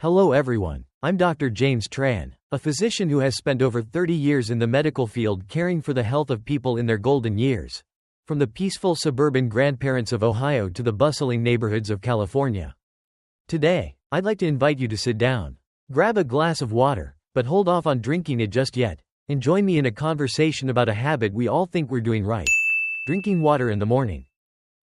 Hello everyone, I'm Dr. James Tran, a physician who has spent over 30 years in the medical field caring for the health of people in their golden years. From the peaceful suburban grandparents of Ohio to the bustling neighborhoods of California. Today, I'd like to invite you to sit down. Grab a glass of water, but hold off on drinking it just yet, and join me in a conversation about a habit we all think we're doing right. Drinking water in the morning.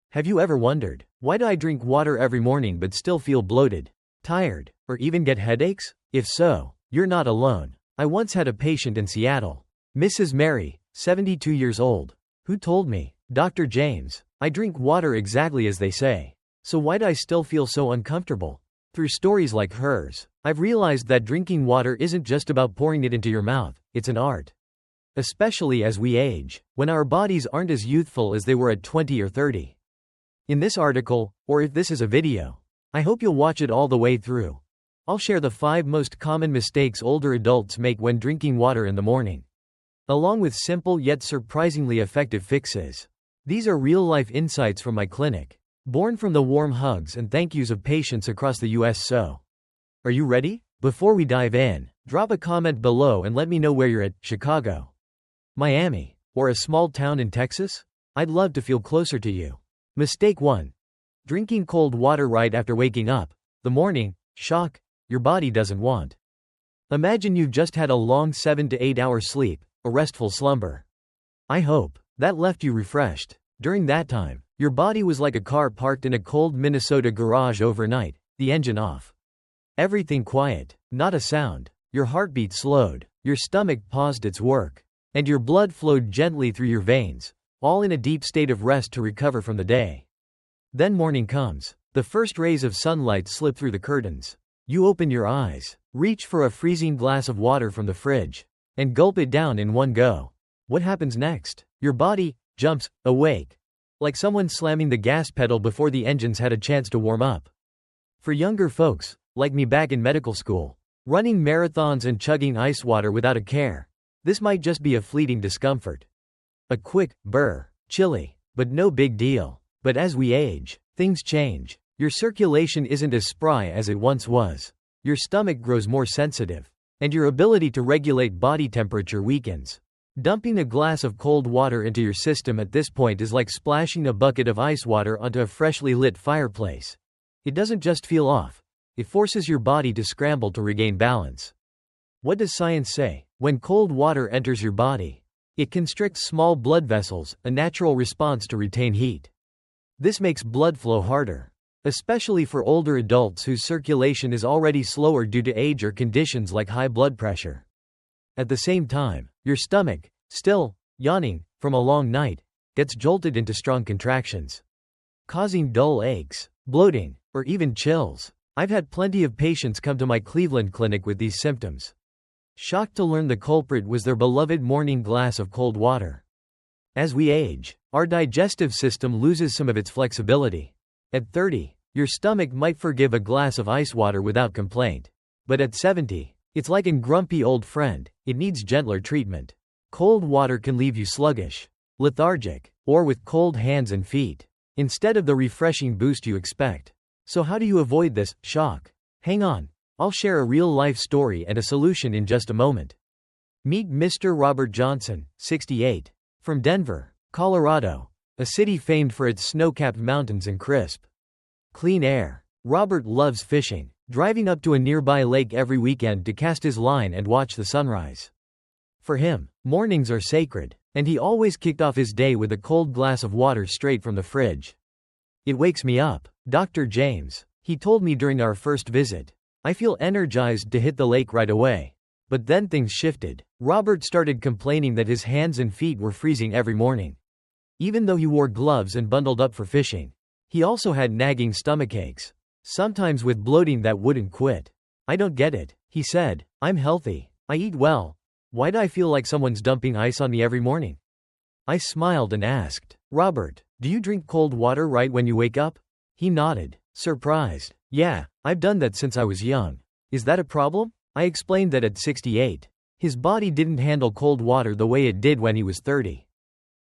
Have you ever wondered, why do I drink water every morning but still feel bloated, tired, or even get headaches? If so, you're not alone. I once had a patient in Seattle, Mrs. Mary, 72 years old, who told me, Dr. James, I drink water exactly as they say. So why do I still feel so uncomfortable? Through stories like hers, I've realized that drinking water isn't just about pouring it into your mouth, it's an art. Especially as we age, when our bodies aren't as youthful as they were at 20 or 30. In this article, or if this is a video, I hope you'll watch it all the way through. I'll share the 5 most common mistakes older adults make when drinking water in the morning, along with simple yet surprisingly effective fixes. These are real-life insights from my clinic, born from the warm hugs and thank yous of patients across the US. So, are you ready? Before we dive in, drop a comment below and let me know where you're at: Chicago, Miami, or a small town in Texas? I'd love to feel closer to you. Mistake 1. Drinking cold water right after waking up. The morning shock your body doesn't want. Imagine you've just had a long 7 to 8 hour sleep, a restful slumber. I hope that left you refreshed. During that time, your body was like a car parked in a cold Minnesota garage overnight, the engine off. Everything quiet, not a sound. Your heartbeat slowed, your stomach paused its work, and your blood flowed gently through your veins, all in a deep state of rest to recover from the day. Then morning comes. The first rays of sunlight slip through the curtains. You open your eyes, reach for a freezing glass of water from the fridge, and gulp it down in one go. What happens next? Your body jumps awake, like someone slamming the gas pedal before the engines had a chance to warm up. For younger folks, like me back in medical school, running marathons and chugging ice water without a care, this might just be a fleeting discomfort. A quick burr, chilly, but no big deal. But as we age, things change. Your circulation isn't as spry as it once was. Your stomach grows more sensitive, and your ability to regulate body temperature weakens. Dumping a glass of cold water into your system at this point is like splashing a bucket of ice water onto a freshly lit fireplace. It doesn't just feel off, it forces your body to scramble to regain balance. What does science say? When cold water enters your body, it constricts small blood vessels, a natural response to retain heat. This makes blood flow harder, especially for older adults whose circulation is already slower due to age or conditions like high blood pressure. At the same time, your stomach, still yawning from a long night, gets jolted into strong contractions, causing dull aches, bloating, or even chills. I've had plenty of patients come to my Cleveland clinic with these symptoms, shocked to learn the culprit was their beloved morning glass of cold water. As we age, our digestive system loses some of its flexibility. At 30, your stomach might forgive a glass of ice water without complaint. But at 70, it's like a grumpy old friend, it needs gentler treatment. Cold water can leave you sluggish, lethargic, or with cold hands and feet, instead of the refreshing boost you expect. So how do you avoid this shock? Hang on, I'll share a real-life story and a solution in just a moment. Meet Mr. Robert Johnson, 68. From Denver, Colorado, a city famed for its snow-capped mountains and crisp, clean air. Robert loves fishing, driving up to a nearby lake every weekend to cast his line and watch the sunrise. For him, mornings are sacred, and he always kicked off his day with a cold glass of water straight from the fridge. It wakes me up, Dr. James, he told me during our first visit. I feel energized to hit the lake right away. But then things shifted. Robert started complaining that his hands and feet were freezing every morning. Even though he wore gloves and bundled up for fishing, he also had nagging stomachaches, sometimes with bloating that wouldn't quit. I don't get it, he said. I'm healthy, I eat well. Why do I feel like someone's dumping ice on me every morning? I smiled and asked, Robert, do you drink cold water right when you wake up? He nodded, surprised. Yeah, I've done that since I was young. Is that a problem? I explained that at 68, his body didn't handle cold water the way it did when he was 30.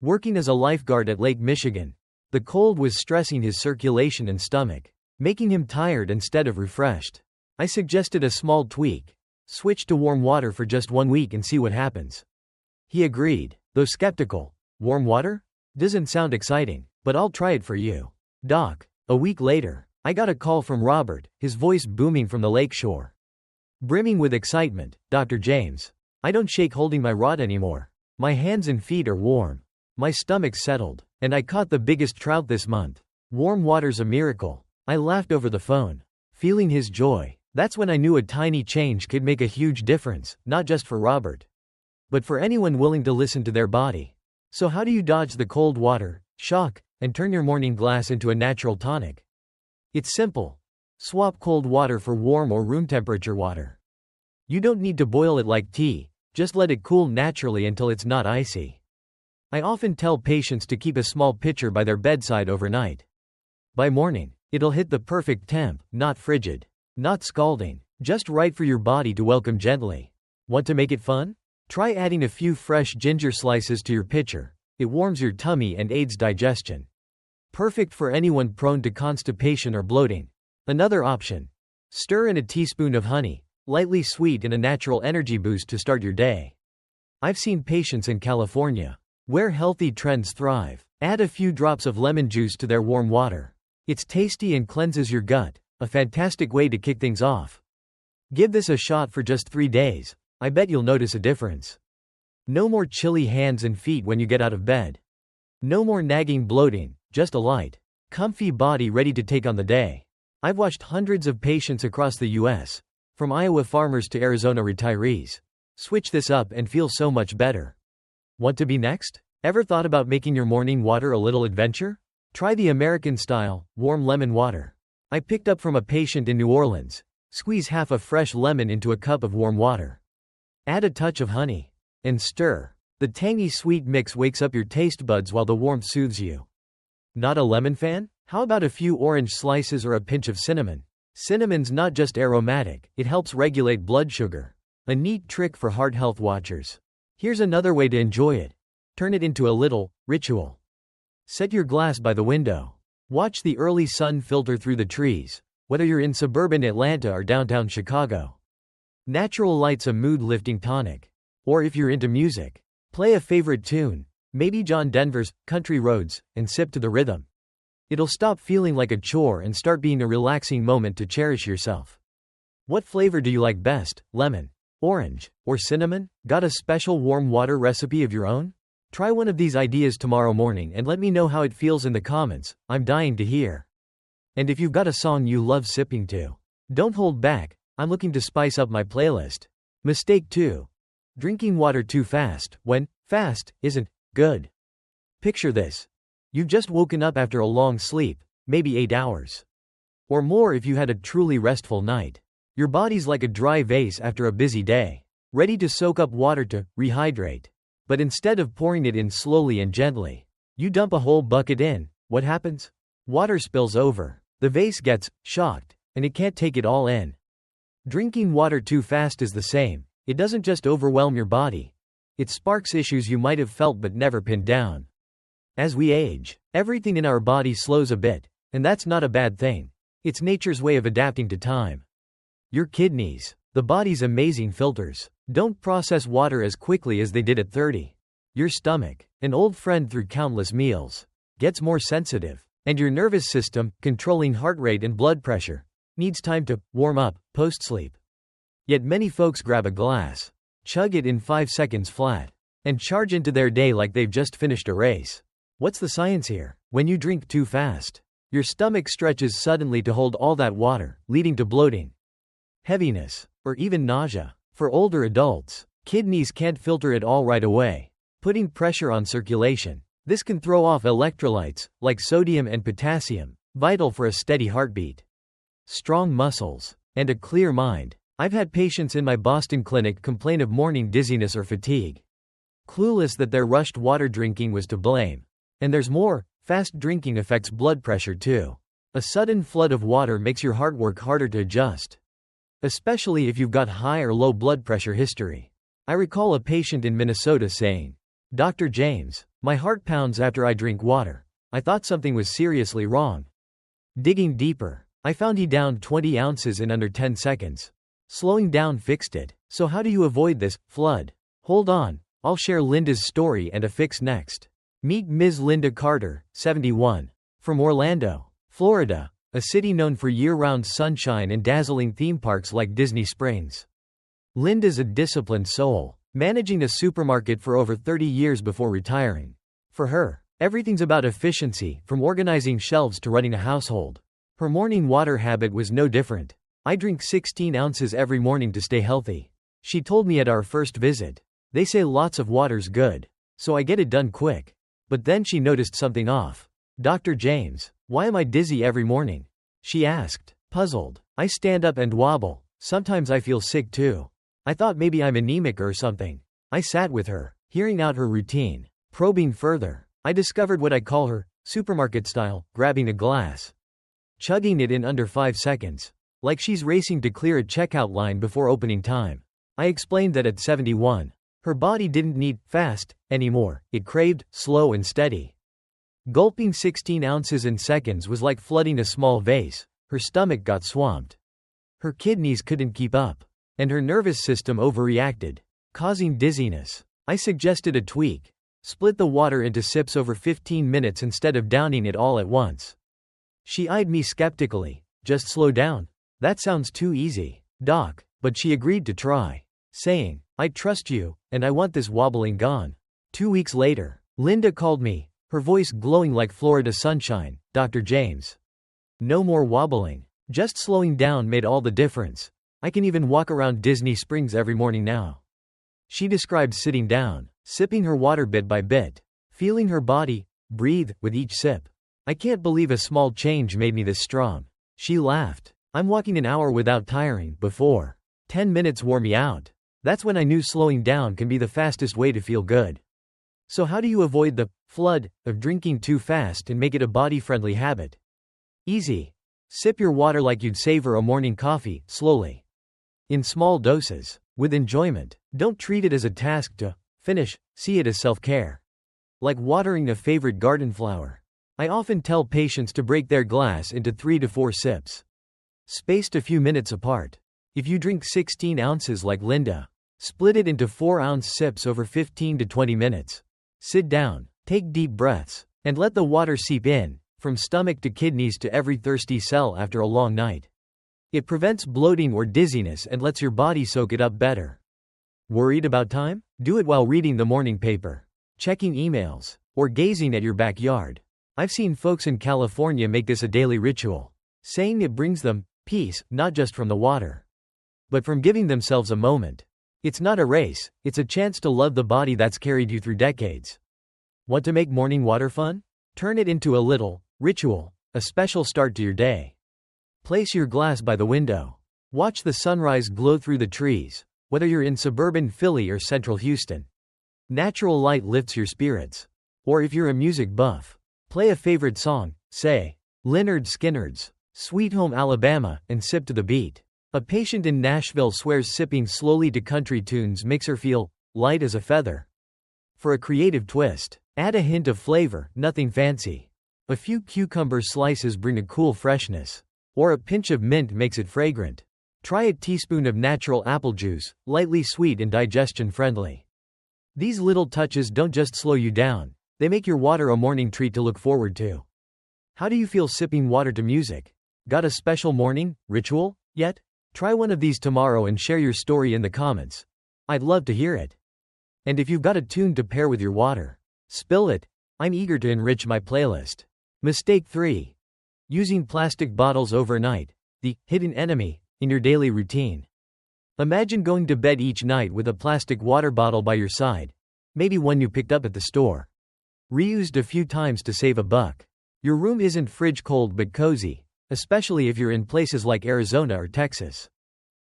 Working as a lifeguard at Lake Michigan, the cold was stressing his circulation and stomach, making him tired instead of refreshed. I suggested a small tweak. Switch to warm water for just 1 week and see what happens. He agreed, though skeptical. Warm water? Doesn't sound exciting, but I'll try it for you. Doc. A week later, I got a call from Robert, his voice booming from the lakeshore. Brimming with excitement, Dr. James. I don't shake holding my rod anymore. My hands and feet are warm. My stomach's settled, and I caught the biggest trout this month. Warm water's a miracle. I laughed over the phone. Feeling his joy. That's when I knew a tiny change could make a huge difference, not just for Robert, but for anyone willing to listen to their body. So how do you dodge the cold water, shock, and turn your morning glass into a natural tonic? It's simple. Swap cold water for warm or room temperature water. You don't need to boil it like tea, just let it cool naturally until it's not icy. I often tell patients to keep a small pitcher by their bedside overnight. By morning, it'll hit the perfect temp, not frigid, not scalding, just right for your body to welcome gently. Want to make it fun? Try adding a few fresh ginger slices to your pitcher. It warms your tummy and aids digestion. Perfect for anyone prone to constipation or bloating. Another option. Stir in a teaspoon of honey, lightly sweet and a natural energy boost to start your day. I've seen patients in California, where healthy trends thrive, add a few drops of lemon juice to their warm water. It's tasty and cleanses your gut, a fantastic way to kick things off. Give this a shot for just 3 days. I bet you'll notice a difference. No more chilly hands and feet when you get out of bed. No more nagging bloating, just a light, comfy body ready to take on the day. I've watched hundreds of patients across the U.S., from Iowa farmers to Arizona retirees. Switch this up and feel so much better. Want to be next? Ever thought about making your morning water a little adventure? Try the American-style, warm lemon water. I picked up from a patient in New Orleans. Squeeze half a fresh lemon into a cup of warm water. Add a touch of honey. And stir. The tangy sweet mix wakes up your taste buds while the warmth soothes you. Not a lemon fan? How about a few orange slices or a pinch of cinnamon? Cinnamon's not just aromatic, it helps regulate blood sugar. A neat trick for heart health watchers. Here's another way to enjoy it. Turn it into a little ritual. Set your glass by the window. Watch the early sun filter through the trees, whether you're in suburban Atlanta or downtown Chicago. Natural light's a mood-lifting tonic. Or if you're into music, play a favorite tune, maybe John Denver's Country Roads, and sip to the rhythm. It'll stop feeling like a chore and start being a relaxing moment to cherish yourself. What flavor do you like best, lemon, orange, or cinnamon? Got a special warm water recipe of your own? Try one of these ideas tomorrow morning and let me know how it feels in the comments. I'm dying to hear. And if you've got a song you love sipping to, don't hold back. I'm looking to spice up my playlist. Mistake 2. Drinking water too fast, when fast isn't good. Picture this. You've just woken up after a long sleep, maybe 8 hours. Or more if you had a truly restful night. Your body's like a dry vase after a busy day, ready to soak up water to rehydrate. But instead of pouring it in slowly and gently, you dump a whole bucket in. What happens? Water spills over. The vase gets shocked, and it can't take it all in. Drinking water too fast is the same. It doesn't just overwhelm your body. It sparks issues you might have felt but never pinned down. As we age, everything in our body slows a bit, and that's not a bad thing. It's nature's way of adapting to time. Your kidneys, the body's amazing filters, don't process water as quickly as they did at 30. Your stomach, an old friend through countless meals, gets more sensitive, and your nervous system, controlling heart rate and blood pressure, needs time to warm up post-sleep. Yet many folks grab a glass, chug it in 5 seconds flat, and charge into their day like they've just finished a race. What's the science here? When you drink too fast, your stomach stretches suddenly to hold all that water, leading to bloating, heaviness, or even nausea. For older adults, kidneys can't filter it all right away, putting pressure on circulation. This can throw off electrolytes, like sodium and potassium, vital for a steady heartbeat. Strong muscles, and a clear mind. I've had patients in my Boston clinic complain of morning dizziness or fatigue, clueless that their rushed water drinking was to blame. And there's more. Fast drinking affects blood pressure too. A sudden flood of water makes your heart work harder to adjust, especially if you've got high or low blood pressure history. I recall a patient in Minnesota saying, "Dr. James, my heart pounds after I drink water. I thought something was seriously wrong." Digging deeper, I found he downed 20 ounces in under 10 seconds. Slowing down fixed it. So how do you avoid this flood? Hold on, I'll share Linda's story and a fix next. Meet Ms. Linda Carter, 71. From Orlando, Florida, a city known for year-round sunshine and dazzling theme parks like Disney Springs. Linda's a disciplined soul, managing a supermarket for over 30 years before retiring. For her, everything's about efficiency, from organizing shelves to running a household. Her morning water habit was no different. I drink 16 ounces every morning to stay healthy. She told me at our first visit. They say lots of water's good, so I get it done quick. But then she noticed something off. Dr. James, why am I dizzy every morning? She asked, puzzled. I stand up and wobble. Sometimes I feel sick too. I thought maybe I'm anemic or something. I sat with her, hearing out her routine. Probing further, I discovered what I call her supermarket style, grabbing a glass, chugging it in under 5 seconds. Like she's racing to clear a checkout line before opening time. I explained that at 71, her body didn't need fast anymore, it craved slow and steady. Gulping 16 ounces in seconds was like flooding a small vase. Her stomach got swamped. Her kidneys couldn't keep up. And her nervous system overreacted, causing dizziness. I suggested a tweak. Split the water into sips over 15 minutes instead of downing it all at once. She eyed me skeptically. Just slow down? That sounds too easy, doc, but she agreed to try, saying, I trust you, and I want this wobbling gone. 2 weeks later, Linda called me, her voice glowing like Florida sunshine. Dr. James. No more wobbling. Just slowing down made all the difference. I can even walk around Disney Springs every morning now. She described sitting down, sipping her water bit by bit, feeling her body breathe with each sip. I can't believe a small change made me this strong. She laughed. I'm walking an hour without tiring. Before, 10 minutes wore me out. That's when I knew slowing down can be the fastest way to feel good. So how do you avoid the flood of drinking too fast and make it a body-friendly habit? Easy. Sip your water like you'd savor a morning coffee, slowly. In small doses. With enjoyment. Don't treat it as a task to finish, see it as self-care. Like watering a favorite garden flower. I often tell patients to break their glass into 3 to 4 sips, spaced a few minutes apart. If you drink 16 ounces like Linda, split it into 4-ounce sips over 15 to 20 minutes. Sit down, take deep breaths, and let the water seep in, from stomach to kidneys to every thirsty cell after a long night. It prevents bloating or dizziness and lets your body soak it up better. Worried about time? Do it while reading the morning paper, checking emails, or gazing at your backyard. I've seen folks in California make this a daily ritual, saying it brings them peace, not just from the water, but from giving themselves a moment. It's not a race, it's a chance to love the body that's carried you through decades. Want to make morning water fun? Turn it into a little ritual, a special start to your day. Place your glass by the window. Watch the sunrise glow through the trees, whether you're in suburban Philly or central Houston. Natural light lifts your spirits. Or if you're a music buff, play a favorite song, say, Lynyrd Skynyrd's Sweet Home Alabama, and sip to the beat. A patient in Nashville swears sipping slowly to country tunes makes her feel light as a feather. For a creative twist, add a hint of flavor, nothing fancy. A few cucumber slices bring a cool freshness. Or a pinch of mint makes it fragrant. Try a teaspoon of natural apple juice, lightly sweet and digestion friendly. These little touches don't just slow you down, they make your water a morning treat to look forward to. How do you feel sipping water to music? Got a special morning ritual yet? Try one of these tomorrow and share your story in the comments. I'd love to hear it. And if you've got a tune to pair with your water, spill it. I'm eager to enrich my playlist. Mistake 3. Using plastic bottles overnight, the hidden enemy in your daily routine. Imagine going to bed each night with a plastic water bottle by your side, maybe one you picked up at the store, reused a few times to save a buck. Your room isn't fridge cold but cozy, especially if you're in places like Arizona or Texas,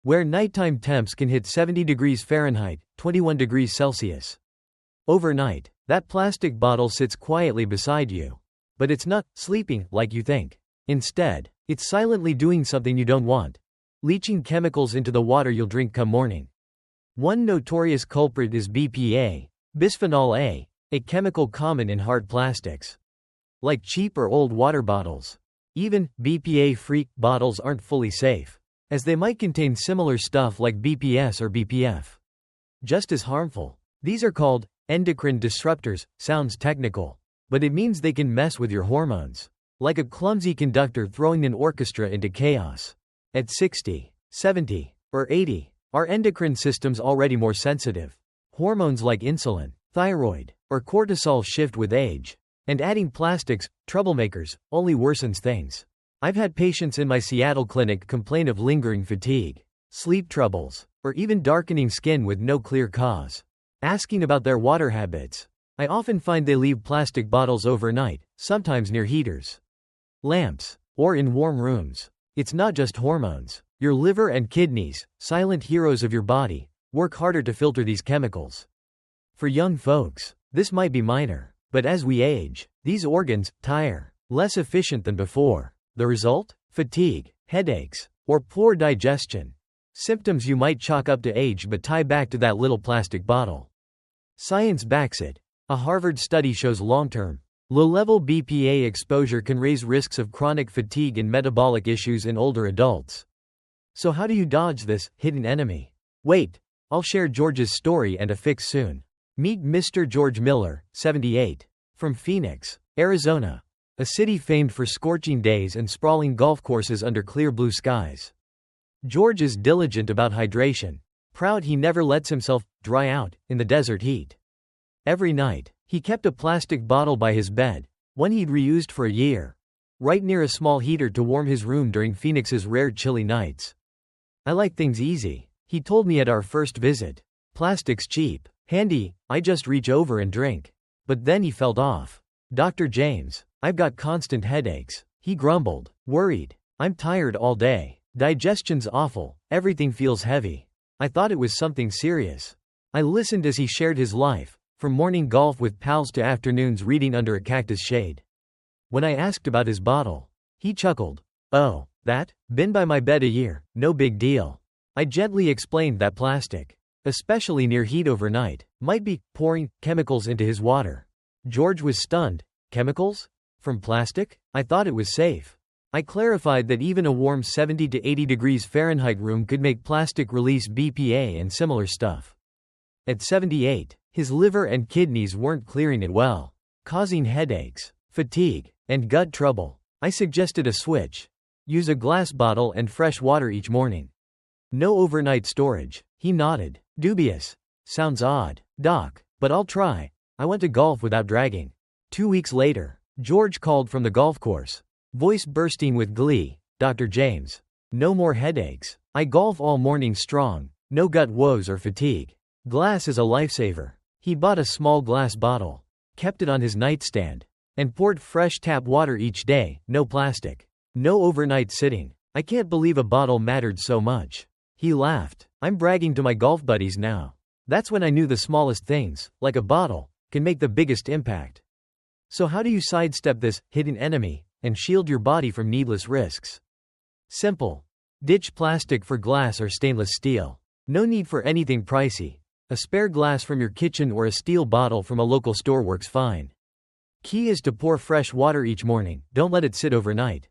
where nighttime temps can hit 70 degrees Fahrenheit, 21 degrees Celsius. Overnight, that plastic bottle sits quietly beside you. But it's not sleeping like you think. Instead, it's silently doing something you don't want, leaching chemicals into the water you'll drink come morning. One notorious culprit is BPA, bisphenol A, a chemical common in hard plastics. Like cheap or old water bottles, Even BPA-free bottles aren't fully safe, as they might contain similar stuff like BPS or BPF. Just as harmful. These are called endocrine disruptors. Sounds technical, but it means they can mess with your hormones, like a clumsy conductor throwing an orchestra into chaos. At 60, 70, or 80, our endocrine system's already more sensitive. Hormones like insulin, thyroid, or cortisol shift with age. And adding plastics, troublemakers, only worsens things. I've had patients in my Seattle clinic complain of lingering fatigue, sleep troubles, or even darkening skin with no clear cause. Asking about their water habits, I often find they leave plastic bottles overnight, sometimes near heaters, lamps, or in warm rooms. It's not just hormones. Your liver and kidneys, silent heroes of your body, work harder to filter these chemicals. For young folks, this might be minor, but as we age, these organs tire, less efficient than before. The result? Fatigue, headaches, or poor digestion. Symptoms you might chalk up to age but tie back to that little plastic bottle. Science backs it. A Harvard study shows long-term, low-level BPA exposure can raise risks of chronic fatigue and metabolic issues in older adults. So how do you dodge this hidden enemy? Wait, I'll share George's story and a fix soon. Meet Mr. George Miller, 78. From Phoenix, Arizona, a city famed for scorching days and sprawling golf courses under clear blue skies. George is diligent about hydration, proud he never lets himself dry out in the desert heat. Every night, he kept a plastic bottle by his bed, one he'd reused for a year, right near a small heater to warm his room during Phoenix's rare chilly nights. I like things easy, he told me at our first visit. Plastic's cheap, handy, I just reach over and drink. But then he felt off. Dr. James, I've got constant headaches, he grumbled, worried. I'm tired all day. Digestion's awful, everything feels heavy. I thought it was something serious. I listened as he shared his life, from morning golf with pals to afternoons reading under a cactus shade. When I asked about his bottle, he chuckled. Oh, that? Been by my bed a year, no big deal. I gently explained that plastic, especially near heat overnight, might be pouring chemicals into his water. George was stunned. Chemicals? From plastic? I thought it was safe. I clarified that even a warm 70 to 80 degrees Fahrenheit room could make plastic release BPA and similar stuff. At 78, his liver and kidneys weren't clearing it well, causing headaches, fatigue, and gut trouble. I suggested a switch. Use a glass bottle and fresh water each morning. No overnight storage. He nodded. Dubious. Sounds odd, doc, but I'll try. I went to golf without dragging. 2 weeks later, George called from the golf course, voice bursting with glee. Dr. James. No more headaches. I golf all morning strong, no gut woes or fatigue. Glass is a lifesaver. He bought a small glass bottle, kept it on his nightstand, and poured fresh tap water each day, no plastic. No overnight sitting. I can't believe a bottle mattered so much. He laughed. I'm bragging to my golf buddies now. That's when I knew the smallest things, like a bottle, can make the biggest impact. So how do you sidestep this hidden enemy and shield your body from needless risks? Simple. Ditch plastic for glass or stainless steel. No need for anything pricey. A spare glass from your kitchen or a steel bottle from a local store works fine. Key is to pour fresh water each morning. Don't let it sit overnight,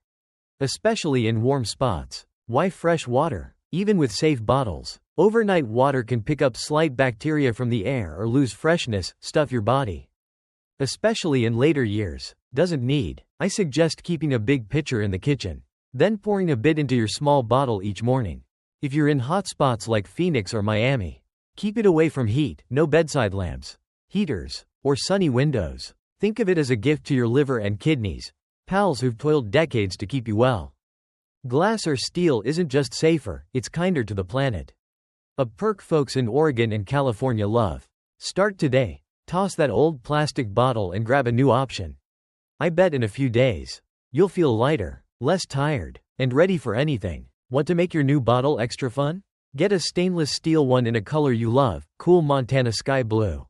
especially in warm spots. Why fresh water? Even with safe bottles, overnight water can pick up slight bacteria from the air or lose freshness, stuff your body. Especially in later years. Doesn't need. I suggest keeping a big pitcher in the kitchen, then pouring a bit into your small bottle each morning. If you're in hot spots like Phoenix or Miami, keep it away from heat, no bedside lamps, heaters, or sunny windows. Think of it as a gift to your liver and kidneys, pals who've toiled decades to keep you well. Glass or steel isn't just safer, it's kinder to the planet. A perk folks in Oregon and California love. Start today. Toss that old plastic bottle and grab a new option. I bet in a few days, you'll feel lighter, less tired, and ready for anything. Want to make your new bottle extra fun? Get a stainless steel one in a color you love, cool Montana sky blue,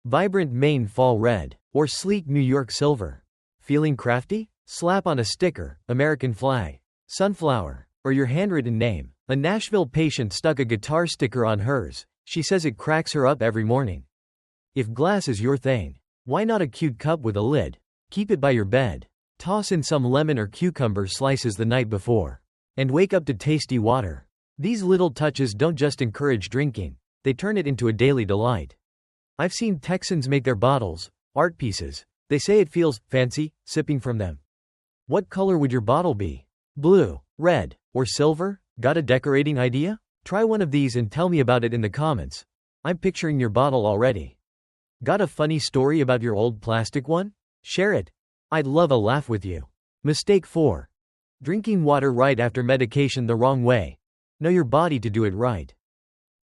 vibrant Maine fall red, or sleek New York silver. Feeling crafty? Slap on a sticker, American flag, sunflower, or your handwritten name. A Nashville patient stuck a guitar sticker on hers. She says it cracks her up every morning. If glass is your thing, why not a cute cup with a lid? Keep it by your bed. Toss in some lemon or cucumber slices the night before. And wake up to tasty water. These little touches don't just encourage drinking, they turn it into a daily delight. I've seen Texans make their bottles art pieces. They say it feels fancy, sipping from them. What color would your bottle be? Blue, red, or silver? Got a decorating idea? Try one of these and tell me about it in the comments. I'm picturing your bottle already. Got a funny story about your old plastic one? Share it. I'd love a laugh with you. Mistake 4. Drinking water right after medication the wrong way. Know your body to do it right.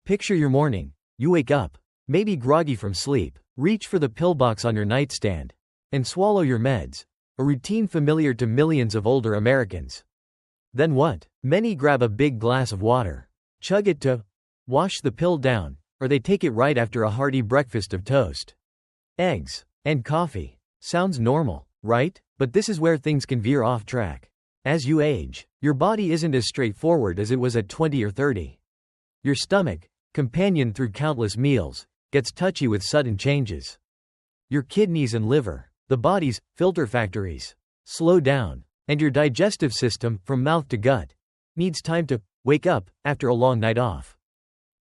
Picture your morning. You wake up, maybe groggy from sleep, reach for the pill box on your nightstand, and swallow your meds, a routine familiar to millions of older Americans. Then what? Many grab a big glass of water, chug it to wash the pill down, or they take it right after a hearty breakfast of toast, eggs, and coffee. Sounds normal, right? But this is where things can veer off track. As you age, your body isn't as straightforward as it was at 20 or 30. Your stomach, companion through countless meals, gets touchy with sudden changes. Your kidneys and liver, the body's filter factories, slow down, and your digestive system, from mouth to gut, needs time to wake up after a long night off.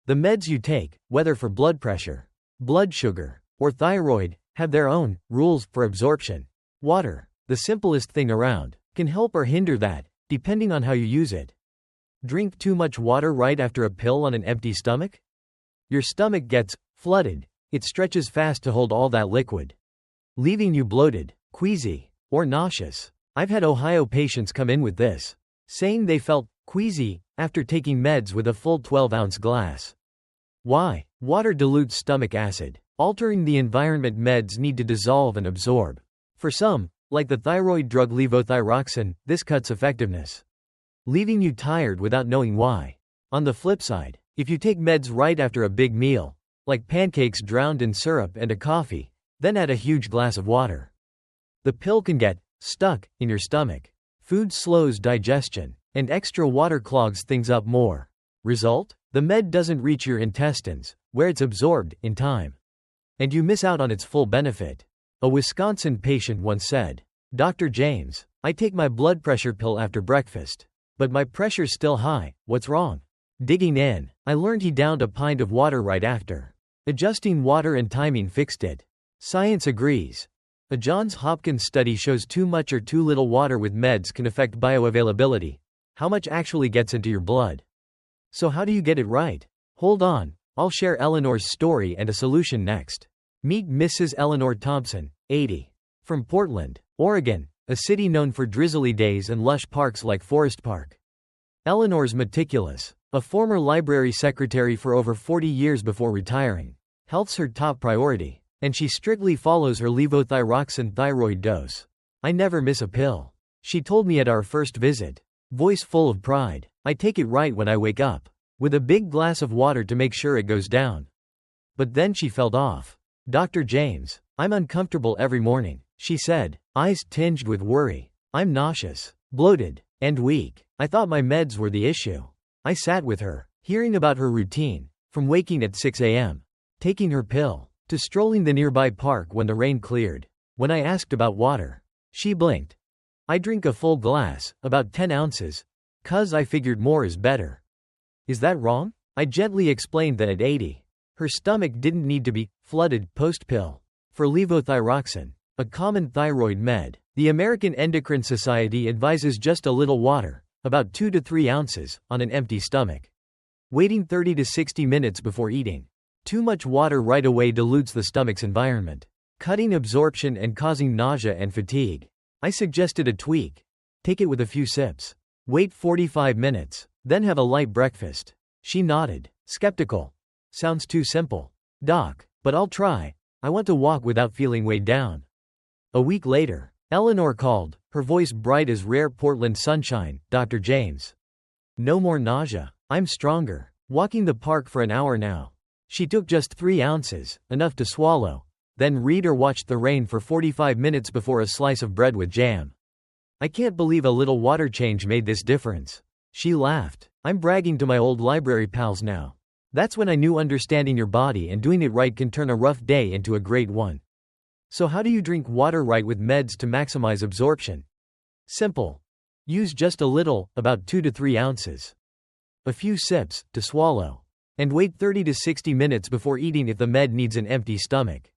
The meds you take, whether for blood pressure, blood sugar, or thyroid, have their own rules for absorption. Water, the simplest thing around, can help or hinder that, depending on how you use it. Drink too much water right after a pill on an empty stomach? Your stomach gets flooded. It stretches fast to hold all that liquid, leaving you bloated, queasy, or nauseous. I've had Ohio patients come in with this, saying they felt queasy after taking meds with a full 12-ounce glass. Why? Water dilutes stomach acid, altering the environment meds need to dissolve and absorb. For some, like the thyroid drug levothyroxine, this cuts effectiveness, leaving you tired without knowing why. On the flip side, if you take meds right after a big meal, like pancakes drowned in syrup and a coffee, then add a huge glass of water, the pill can get stuck in your stomach. Food slows digestion, and extra water clogs things up more. Result? The med doesn't reach your intestines, where it's absorbed in time, and you miss out on its full benefit. A Wisconsin patient once said, "Dr. James, I take my blood pressure pill after breakfast, but my pressure's still high, what's wrong?" Digging in, I learned he downed a pint of water right after. Adjusting water and timing fixed it. Science agrees. A Johns Hopkins study shows too much or too little water with meds can affect bioavailability, how much actually gets into your blood. So how do you get it right? Hold on, I'll share Eleanor's story and a solution next. Meet Mrs. Eleanor Thompson, 80. From Portland, Oregon, a city known for drizzly days and lush parks like Forest Park. Eleanor's meticulous. A former library secretary for over 40 years before retiring. Health's her top priority, and she strictly follows her levothyroxine thyroid dose. "I never miss a pill," she told me at our first visit, voice full of pride. "I take it right when I wake up, with a big glass of water to make sure it goes down." But then she felt off. "Dr. James, I'm uncomfortable every morning," she said, eyes tinged with worry. "I'm nauseous, bloated, and weak. I thought my meds were the issue." I sat with her, hearing about her routine, from waking at 6 a.m., taking her pill, to strolling the nearby park when the rain cleared. When I asked about water, she blinked. "I drink a full glass, about 10 ounces, 'cause I figured more is better." Is that wrong? I gently explained that at 80, her stomach didn't need to be flooded post-pill. For levothyroxine, a common thyroid med, the American Endocrine Society advises just a little water, about 2 to 3 ounces, on an empty stomach. Waiting 30 to 60 minutes before eating. Too much water right away dilutes the stomach's environment, cutting absorption and causing nausea and fatigue. I suggested a tweak. Take it with a few sips. Wait 45 minutes, then have a light breakfast. She nodded, skeptical. "Sounds too simple, Doc, but I'll try. I want to walk without feeling weighed down." A week later, Eleanor called, her voice bright as rare Portland sunshine. "Dr. James. No more nausea. I'm stronger. Walking the park for an hour now." She took just 3 ounces, enough to swallow, then read or watch the rain for 45 minutes before a slice of bread with jam. "I can't believe a little water change made this difference." She laughed. "I'm bragging to my old library pals now." That's when I knew understanding your body and doing it right can turn a rough day into a great one. So how do you drink water right with meds to maximize absorption? Simple. Use just a little, about 2 to 3 ounces. A few sips, to swallow. And wait 30 to 60 minutes before eating if the med needs an empty stomach.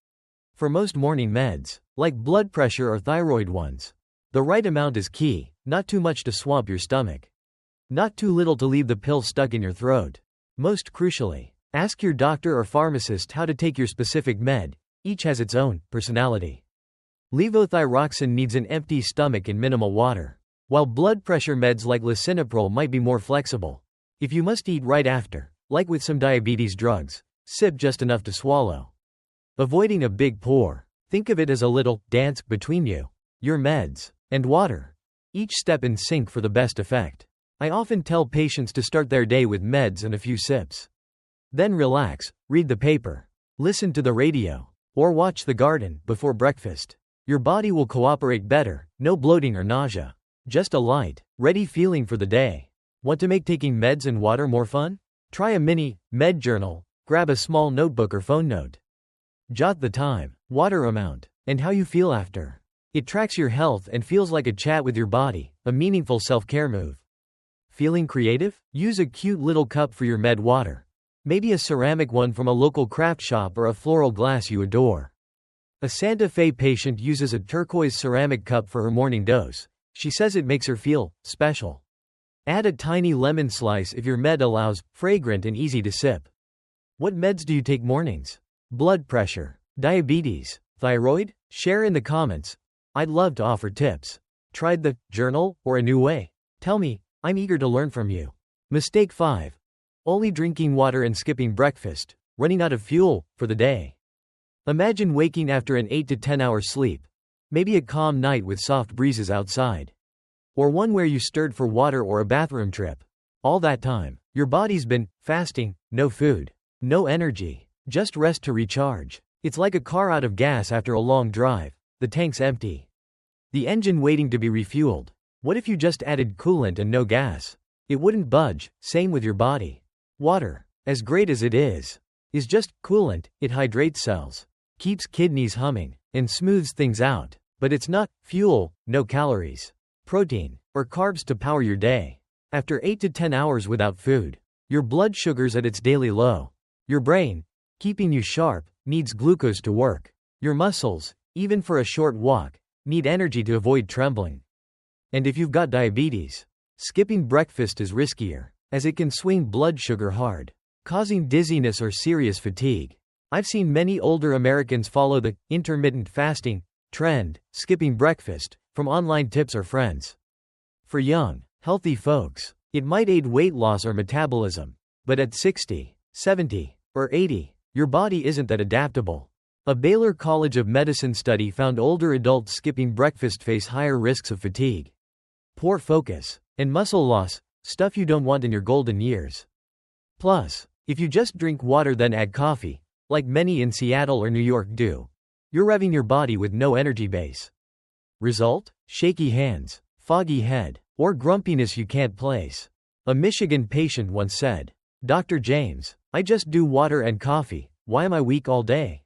For most morning meds, like blood pressure or thyroid ones, the right amount is key, not too much to swamp your stomach. Not too little to leave the pill stuck in your throat. Most crucially, ask your doctor or pharmacist how to take your specific med, each has its own personality. Levothyroxine needs an empty stomach and minimal water, while blood pressure meds like lisinopril might be more flexible. If you must eat right after, like with some diabetes drugs, sip just enough to swallow. Avoiding a big pour. Think of it as a little dance between you, your meds, and water. Each step in sync for the best effect. I often tell patients to start their day with meds and a few sips. Then relax, read the paper, listen to the radio, or watch The Garden before breakfast. Your body will cooperate better, no bloating or nausea. Just a light, ready feeling for the day. Want to make taking meds and water more fun? Try a mini med journal. Grab a small notebook or phone note. Jot the time, water amount, and how you feel after. It tracks your health and feels like a chat with your body, a meaningful self-care move. Feeling creative? Use a cute little cup for your med water. Maybe a ceramic one from a local craft shop or a floral glass you adore. A Santa Fe patient uses a turquoise ceramic cup for her morning dose. She says it makes her feel special. Add a tiny lemon slice if your med allows, fragrant and easy to sip. What meds do you take mornings? Blood pressure, diabetes, thyroid? Share in the comments. I'd love to offer tips. Tried the journal or a new way? Tell me, I'm eager to learn from you. Mistake 5. Only drinking water and skipping breakfast, running out of fuel for the day. Imagine waking after an 8 to 10 hour sleep. Maybe a calm night with soft breezes outside. Or one where you stirred for water or a bathroom trip. All that time, your body's been fasting, no food, no energy. Just rest to recharge. It's like a car out of gas after a long drive. The tank's empty. The engine waiting to be refueled. What if you just added coolant and no gas? It wouldn't budge, same with your body. Water, as great as it is just coolant. It hydrates cells, keeps kidneys humming, and smooths things out. But it's not fuel, no calories, protein, or carbs to power your day. After 8 to 10 hours without food, your blood sugar's at its daily low. Your brain, keeping you sharp, needs glucose to work. Your muscles, even for a short walk, need energy to avoid trembling. And if you've got diabetes, skipping breakfast is riskier, as it can swing blood sugar hard, causing dizziness or serious fatigue. I've seen many older Americans follow the intermittent fasting trend, skipping breakfast, from online tips or friends. For young, healthy folks, it might aid weight loss or metabolism, but at 60, 70, or 80, your body isn't that adaptable. A Baylor College of Medicine study found older adults skipping breakfast face higher risks of fatigue, poor focus, and muscle loss, stuff you don't want in your golden years. Plus, if you just drink water then add coffee, like many in Seattle or New York do, you're revving your body with no energy base. Result? Shaky hands, foggy head, or grumpiness you can't place. A Michigan patient once said, "Dr. James, I just do water and coffee, why am I weak all day?"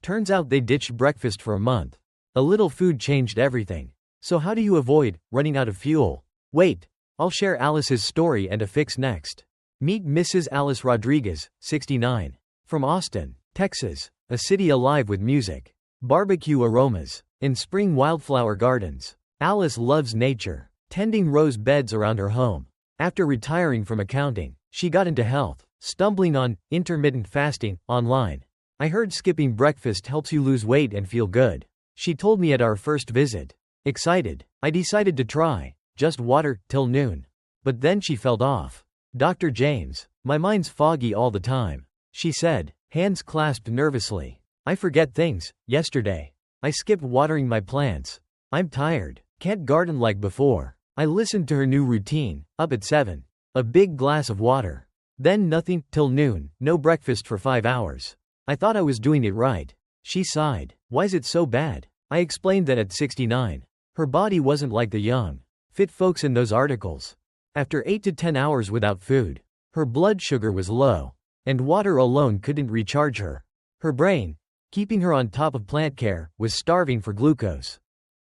Turns out they ditched breakfast for a month. A little food changed everything. So how do you avoid running out of fuel? Wait, I'll share Alice's story and a fix next. Meet Mrs. Alice Rodriguez, 69. From Austin, Texas, a city alive with music, barbecue aromas, and spring wildflower gardens. Alice loves nature, tending rose beds around her home. After retiring from accounting, she got into health, stumbling on intermittent fasting online. "I heard skipping breakfast helps you lose weight and feel good," she told me at our first visit. Excited, I decided to try, just water, till noon. But then she felt off. "Dr. James, my mind's foggy all the time," she said, hands clasped nervously. "I forget things. Yesterday, I skipped watering my plants. I'm tired, can't garden like before." I listened to her new routine, up at 7. A big glass of water. Then nothing, till noon, no breakfast for 5 hours. I thought I was doing it right. She sighed. "Why's it so bad?" I explained that at 69, her body wasn't like the young, fit folks in those articles. After 8 to 10 hours without food, her blood sugar was low, and water alone couldn't recharge her. Her brain, keeping her on top of plant care, was starving for glucose.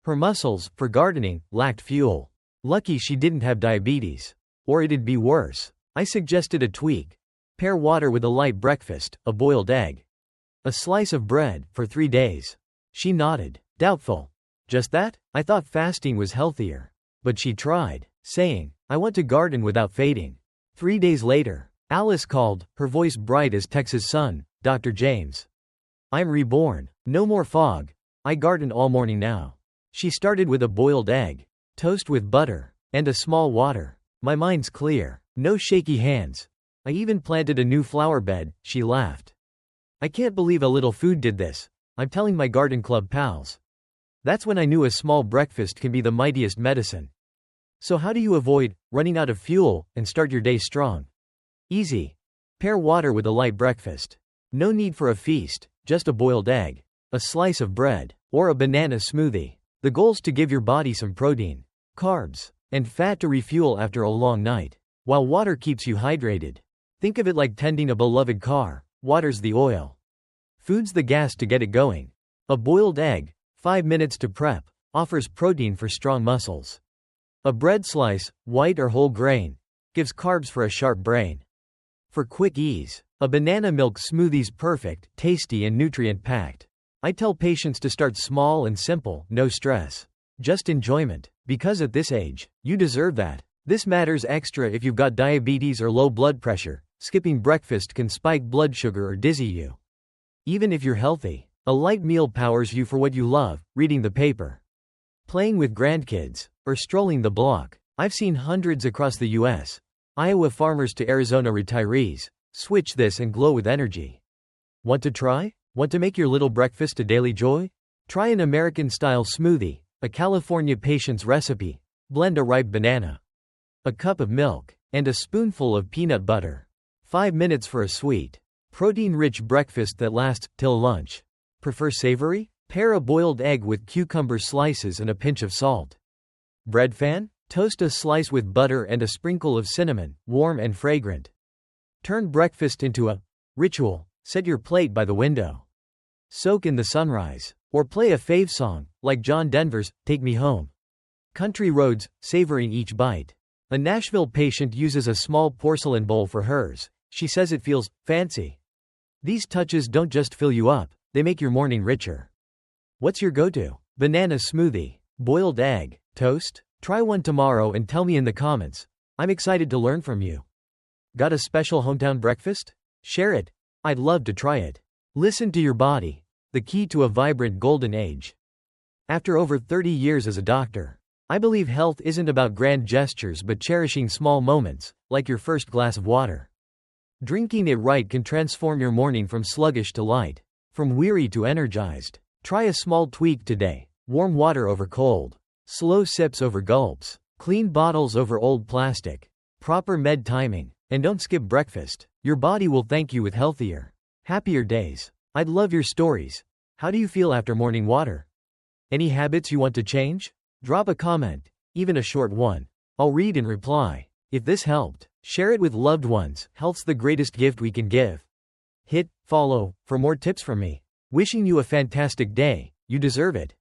Her muscles, for gardening, lacked fuel. Lucky she didn't have diabetes. Or it'd be worse. I suggested a tweak. Pair water with a light breakfast, a boiled egg. A slice of bread, for 3 days. She nodded, doubtful. Just that? I thought fasting was healthier. But she tried, saying, I want to garden without fading. 3 days later, Alice called, her voice bright as Texas sun. Dr. James. I'm reborn. No more fog. I garden all morning now. She started with a boiled egg, toast with butter, and a small water. My mind's clear. No shaky hands. I even planted a new flower bed, she laughed. I can't believe a little food did this. I'm telling my garden club pals. That's when I knew a small breakfast can be the mightiest medicine. So how do you avoid running out of fuel and start your day strong? Easy. Pair water with a light breakfast. No need for a feast, just a boiled egg, a slice of bread, or a banana smoothie. The goal's to give your body some protein, carbs, and fat to refuel after a long night, while water keeps you hydrated. Think of it like tending a beloved car. Water's the oil. Food's the gas to get it going. A boiled egg, 5 minutes to prep, offers protein for strong muscles. A bread slice, white or whole grain, gives carbs for a sharp brain. For quick ease, a banana milk smoothie's perfect, tasty and nutrient-packed. I tell patients to start small and simple, no stress. Just enjoyment. Because at this age, you deserve that. This matters extra if you've got diabetes or low blood pressure. Skipping breakfast can spike blood sugar or dizzy you. Even if you're healthy, a light meal powers you for what you love, reading the paper, playing with grandkids, or strolling the block. I've seen hundreds across the U.S., Iowa farmers to Arizona retirees, switch this and glow with energy. Want to try? Want to make your little breakfast a daily joy? Try an American-style smoothie, a California patient's recipe. Blend a ripe banana, a cup of milk, and a spoonful of peanut butter. 5 minutes for a sweet, protein-rich breakfast that lasts till lunch. Prefer savory? Pair a boiled egg with cucumber slices and a pinch of salt. Bread fan? Toast a slice with butter and a sprinkle of cinnamon, warm and fragrant. Turn breakfast into a ritual. Set your plate by the window. Soak in the sunrise. Or play a fave song, like John Denver's, Take Me Home. Country roads, savoring each bite. A Nashville patient uses a small porcelain bowl for hers. She says it feels fancy. These touches don't just fill you up, they make your morning richer. What's your go-to? Banana smoothie, boiled egg, toast? Try one tomorrow and tell me in the comments. I'm excited to learn from you. Got a special hometown breakfast? Share it. I'd love to try it. Listen to your body. The key to a vibrant golden age. After over 30 years as a doctor, I believe health isn't about grand gestures but cherishing small moments, like your first glass of water. Drinking it right can transform your morning from sluggish to light, from weary to energized. Try a small tweak today. Warm water over cold. Slow sips over gulps. Clean bottles over old plastic. Proper med timing. And don't skip breakfast. Your body will thank you with healthier, happier days. I'd love your stories. How do you feel after morning water? Any habits you want to change? Drop a comment, even a short one. I'll read and reply. If this helped, share it with loved ones. Health's the greatest gift we can give. Hit follow for more tips from me. Wishing you a fantastic day. You deserve it.